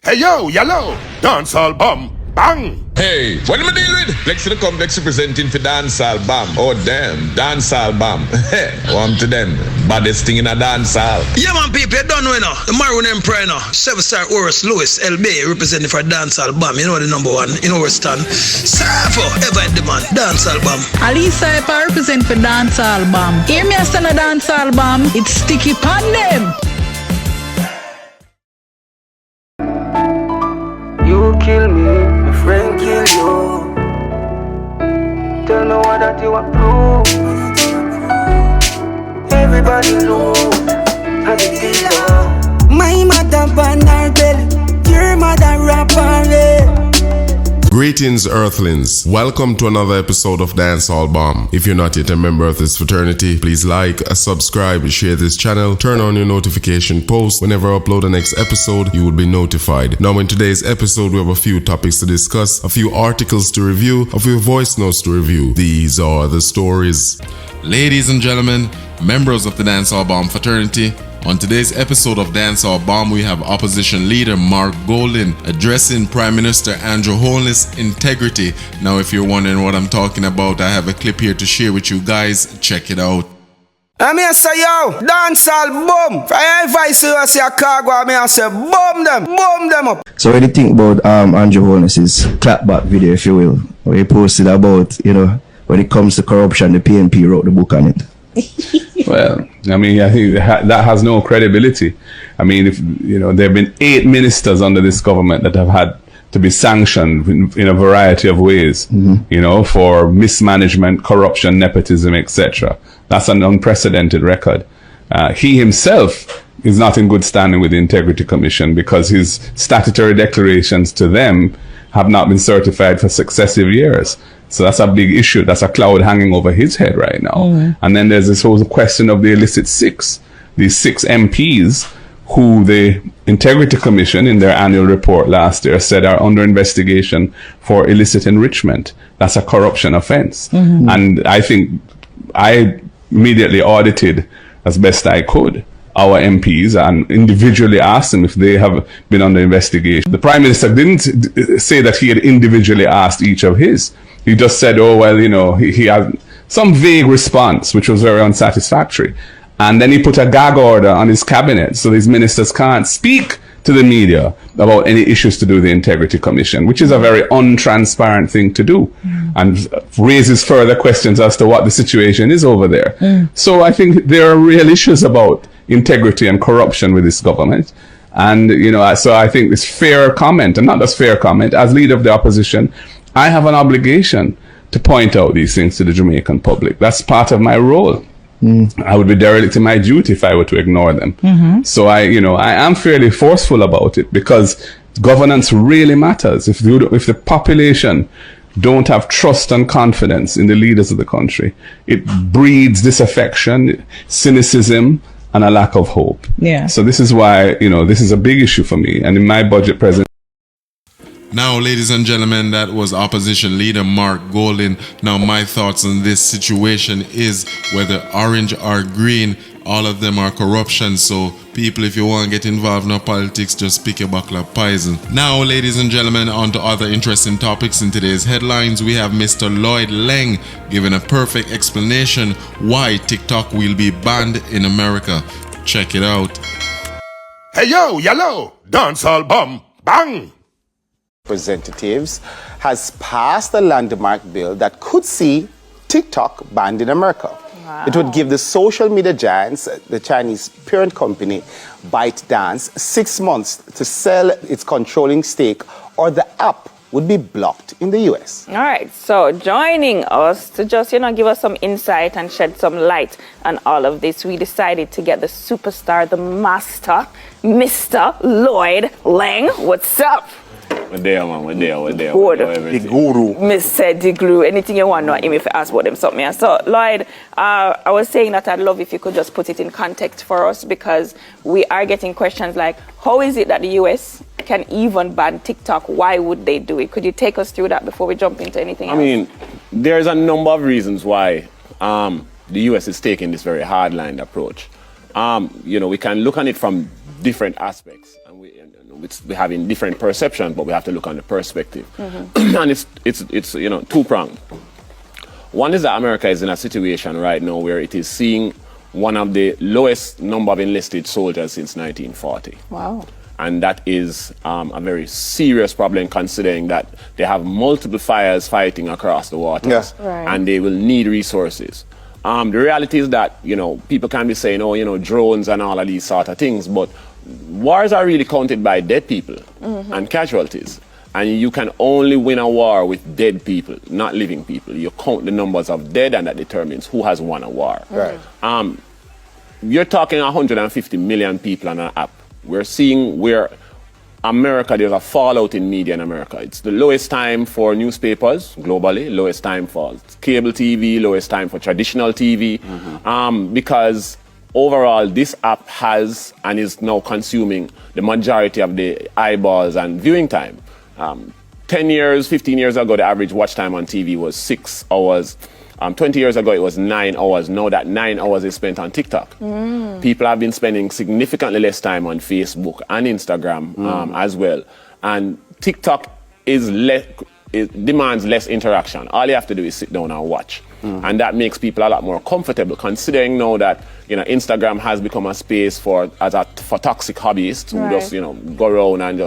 Hey yo, yellow, dancehall bomb, bang! Hey, what am I dealing with? Lex to the complex representing for Dancehall Bomb. Oh damn, Dancehall Bomb. One to them, baddest thing in a dancehall. Yeah man people, you don't know now. The Maroon Emperor now. 7-star Horus Lewis LB representing for Dancehall Bomb. You know the number one in our stand. Surfer, ever in demand. Dancehall Bomb. Alisa Epa represent for Dancehall Bomb. Hear me a stand a Dancehall Bomb. It's sticky pan them. You kill me, my friend kill you. Tell me what that you want prove. Everybody know how to deal. My mother ban her belly, your mother rap her. Greetings, Earthlings. Welcome to another episode of Dancehall Bomb. If you're not yet a member of this fraternity, please like, subscribe, share this channel, turn on your notification post. Whenever I upload the next episode, you will be notified. Now, in today's episode, we have a few topics to discuss, a few articles to review, a few voice notes to review. These are the stories. Ladies and gentlemen, members of the Dancehall Bomb fraternity, on today's episode of Dancehall Bomb, we have opposition leader Mark Goldin addressing Prime Minister Andrew Holness' integrity. Now, if you're wondering what I'm talking about, I have a clip here to share with you guys. Check it out. I'm here say yo, dancehall bomb. If I advise you say a cargo, I'm here say bomb them up. So what do you think about Andrew Holness's clapback video, if you will, where he posted about, you know, when it comes to corruption, the PNP wrote the book on it? Well, I mean, I think that has no credibility. I mean, if you know, there have been 8 ministers under this government that have had to be sanctioned in a variety of ways, you know, for mismanagement, corruption, nepotism, etc. That's an unprecedented record. He himself is not in good standing with the Integrity Commission because his statutory declarations to them have not been certified for successive years. So that's a big issue. That's a cloud hanging over his head right now. And then there's this whole question of the illicit 6. These 6 MPs who the Integrity Commission in their annual report last year said are under investigation for illicit enrichment. That's a corruption offense. And I think I immediately audited as best I could our MPs and individually asked them if they have been under investigation. The Prime Minister didn't say that he had individually asked each of his. He just said, oh, well, you know, he had some vague response, which was very unsatisfactory. And then he put a gag order on his cabinet so these ministers can't speak to the media about any issues to do with the Integrity Commission, which is a very untransparent thing to do and raises further questions as to what the situation is over there. So I think there are real issues about integrity and corruption with this government. And, you know, so I think it's fair comment, and not just fair comment, as leader of the opposition, I have an obligation to point out these things to the Jamaican public. That's part of my role. I would be derelict in my duty if I were to ignore them. So I am fairly forceful about it because governance really matters. If the population don't have trust and confidence in the leaders of the country, it breeds disaffection, cynicism, and a lack of hope. So this is why, you know, this is a big issue for me. And in my budget presentation. Now, ladies and gentlemen, that was opposition leader Mark Goldin. Now, my thoughts on this situation is whether orange or green, all of them are corruption. So, people, if you want to get involved in politics, just pick a buckle of poison. Now, ladies and gentlemen, on to other interesting topics in today's headlines. We have Mr. Lloyd Leng giving a perfect explanation why TikTok will be banned in America. Check it out. Hey yo, yellow, dancehall bomb, bang! Representatives has passed a landmark bill that could see TikTok banned in America. It would give the social media giants, the Chinese parent company ByteDance, 6 months to sell its controlling stake, or the app would be blocked in the US. All right, so joining us to just, give us some insight and shed some light on all of this, we decided to get the superstar, the master, Mr. Lloyd Leng. What's up? We're there, man. We're there. Good. The guru. Mr. The guru. Anything you want to know him if you ask about them something. So, Lloyd, I was saying that I'd love if you could just put it in context for us because we are getting questions like, how is it that the US can even ban TikTok? Why would they do it? Could you take us through that before we jump into anything else? I mean, there's a number of reasons why the US is taking this very hardline approach. We can look at it from different aspects. And we're having different perceptions, but we have to look on the perspective. And it's you know, two-pronged. One is that America is in a situation right now where it is seeing one of the lowest number of enlisted soldiers since 1940. Wow. And that is a very serious problem, considering that they have multiple fires fighting across the waters, and they will need resources. The reality is that, you know, people can be saying, oh, you know, drones and all of these sort of things, but wars are really counted by dead people and casualties. And you can only win a war with dead people, not living people. You count the numbers of dead, and that determines who has won a war. You're talking 150 million people on an app. We're seeing where America, there's a fallout in media in America. It's the lowest time for newspapers globally, lowest time for cable TV, lowest time for traditional TV, because overall this app has and is now consuming the majority of the eyeballs and viewing time. 10 years, 15 years ago, the average watch time on TV was 6 hours. 20 years ago, it was 9 hours. Now that 9 hours is spent on TikTok. People have been spending significantly less time on Facebook and Instagram as well. And TikTok it demands less interaction. All you have to do is sit down and watch. And that makes people a lot more comfortable, considering now that, you know, Instagram has become a space for toxic hobbyists who just, you know, go around and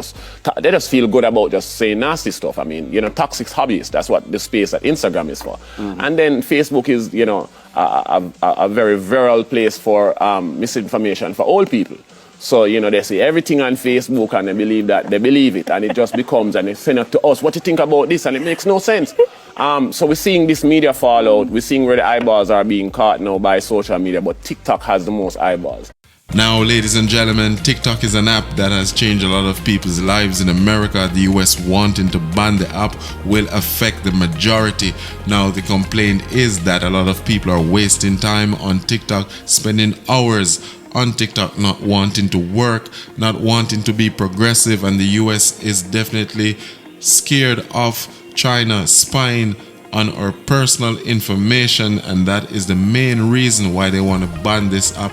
they just feel good about just saying nasty stuff. I mean, you know, toxic hobbyists, that's what the space that Instagram is for. And then Facebook is, you know, a very viral place for misinformation for old people. So, you know, they say everything on Facebook and they believe it, and it just becomes, and they send it to us, what do you think about this? And it makes no sense. So we're seeing this media fallout. We're seeing where the eyeballs are being caught now by social media, but TikTok has the most eyeballs. Now, ladies and gentlemen, TikTok is an app that has changed a lot of people's lives in America. The US wanting to ban the app will affect the majority. Now, the complaint is that a lot of people are wasting time on TikTok, spending hours on TikTok, not wanting to work, not wanting to be progressive, and the US is definitely scared of China spying on our personal information, and that is the main reason why they want to ban this app.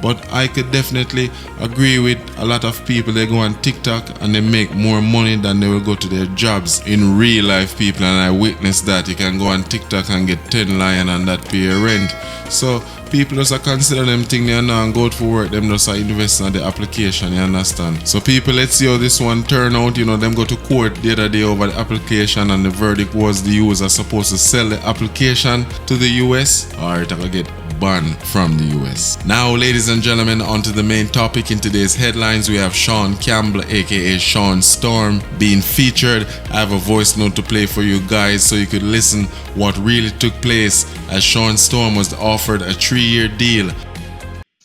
But I could definitely agree with a lot of people. They go on TikTok and they make more money than they will go to their jobs in real life, people, and I witnessed that. You can go on TikTok and get 10 lion and that pay your rent. So people just consider them thing they now and go for work, them just invest in the application, you understand? So people, let's see how this one turn out. You know, them go to court the other day over the application, and the verdict was the user supposed to sell the application to the US, or it will get banned from the US. Now, ladies and gentlemen, on to the main topic. In today's headlines, we have Shawn Campbell, aka Shawn Storm, being featured. I have a voice note to play for you guys so you could listen what really took place as Shawn Storm was offered a 3-year deal.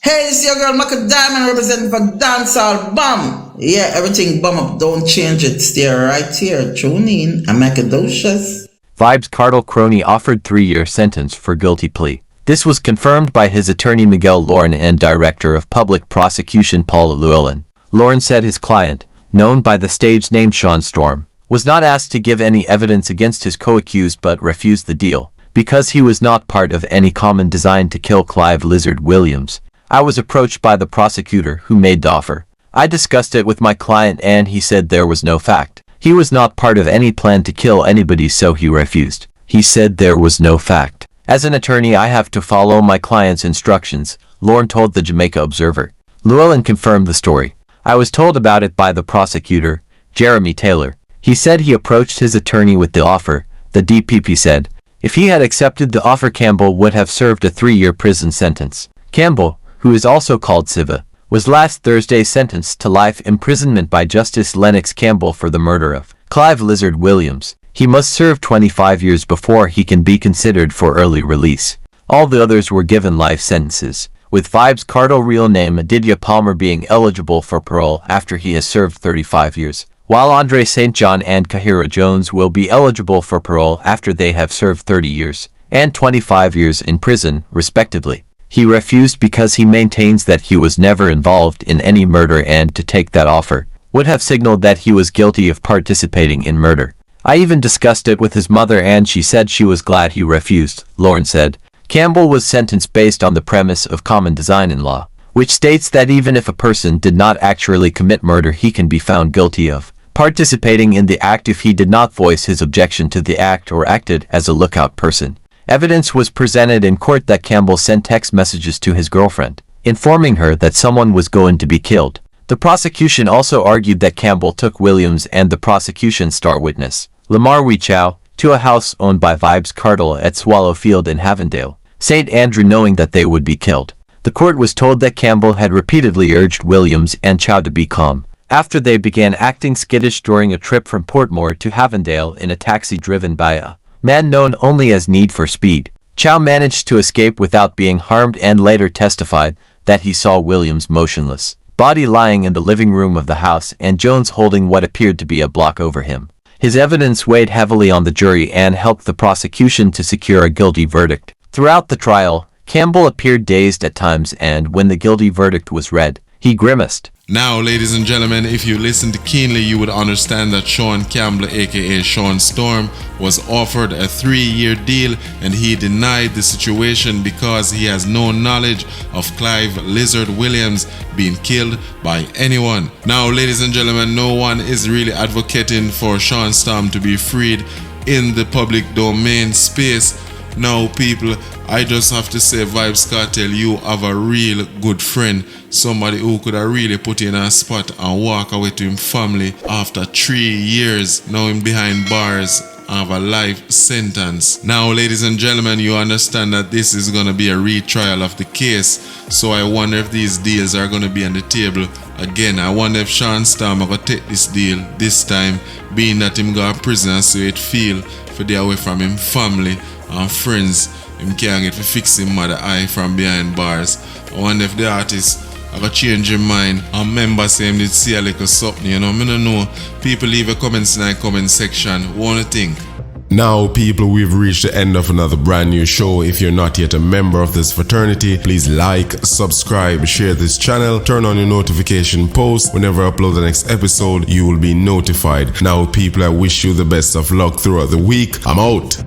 Hey, it's your girl Maka Diamond representing for Dancehall Bomb. Yeah, everything bum up, don't change it. Stay right here. Tune in. I'm Macadocious. Vybz Kartel crony offered 3-year sentence for guilty plea. This was confirmed by his attorney Miguel Loren and Director of Public Prosecution Paul Llewellyn. Loren said his client, known by the stage name Shawn Storm, was not asked to give any evidence against his co-accused but refused the deal, because he was not part of any common design to kill Clive Lizard Williams. I was approached by the prosecutor who made the offer. I discussed it with my client and he said there was no fact. He was not part of any plan to kill anybody, so he refused. He said there was no fact. As an attorney, I have to follow my client's instructions, Loren told the Jamaica Observer. Llewellyn confirmed the story. I was told about it by the prosecutor, Jeremy Taylor. He said he approached his attorney with the offer, the DPP said. If he had accepted the offer, Campbell would have served a 3-year prison sentence. Campbell, who is also called Siva, was last Thursday sentenced to life imprisonment by Justice Lennox Campbell for the murder of Clive Lizard Williams. He must serve 25 years before he can be considered for early release. All the others were given life sentences, with Vybz Kartel real name Aditya Palmer being eligible for parole after he has served 35 years, while Andre St. John and Kahira Jones will be eligible for parole after they have served 30 years and 25 years in prison, respectively. He refused because he maintains that he was never involved in any murder, and to take that offer would have signaled that he was guilty of participating in murder. I even discussed it with his mother and she said she was glad he refused, Loren said. Campbell was sentenced based on the premise of common design in law, which states that even if a person did not actually commit murder, he can be found guilty of participating in the act if he did not voice his objection to the act or acted as a lookout person. Evidence was presented in court that Campbell sent text messages to his girlfriend, informing her that someone was going to be killed. The prosecution also argued that Campbell took Williams and the prosecution's star witness, Lamar Wechow, to a house owned by Vibes Cartel at Swallow Field in Havendale, St. Andrew, knowing that they would be killed. The court was told that Campbell had repeatedly urged Williams and Chow to be calm, after they began acting skittish during a trip from Portmore to Havendale in a taxi driven by a man known only as Need for Speed. Chow managed to escape without being harmed and later testified that he saw Williams' motionless body lying in the living room of the house and Jones holding what appeared to be a block over him. His evidence weighed heavily on the jury and helped the prosecution to secure a guilty verdict. Throughout the trial, Campbell appeared dazed at times, and when the guilty verdict was read, he grimaced. Now, ladies and gentlemen, if you listened keenly, you would understand that Shawn Campbell, aka Shawn Storm, was offered a 3-year deal, and he denied the situation because he has no knowledge of Clive Lizard Williams being killed by anyone. Now, ladies and gentlemen, no one is really advocating for Shawn Storm to be freed in the public domain space. Now, people, I just have to say, Vibes Cartel, you have a real good friend. Somebody who could have really put you in a spot and walk away to him family after 3 years. Now him behind bars have a life sentence. Now, ladies and gentlemen, you understand that this is going to be a retrial of the case. So I wonder if these deals are going to be on the table again. I wonder if Shawn Storm are going to take this deal this time, being that him go to prison, so it feel for the away from him family and friends. Him can't get to fix him mother eye from behind bars. I wonder if the artist I got change your mind and member say him did see a little something, you know. I don't know. People leave a comments in the comment section. What do you think? Now, people, we've reached the end of another brand new show. If you're not yet a member of this fraternity, please like, subscribe, share this channel, turn on your notification post. Whenever I upload the next episode, you will be notified. Now, people, I wish you the best of luck throughout the week. I'm out.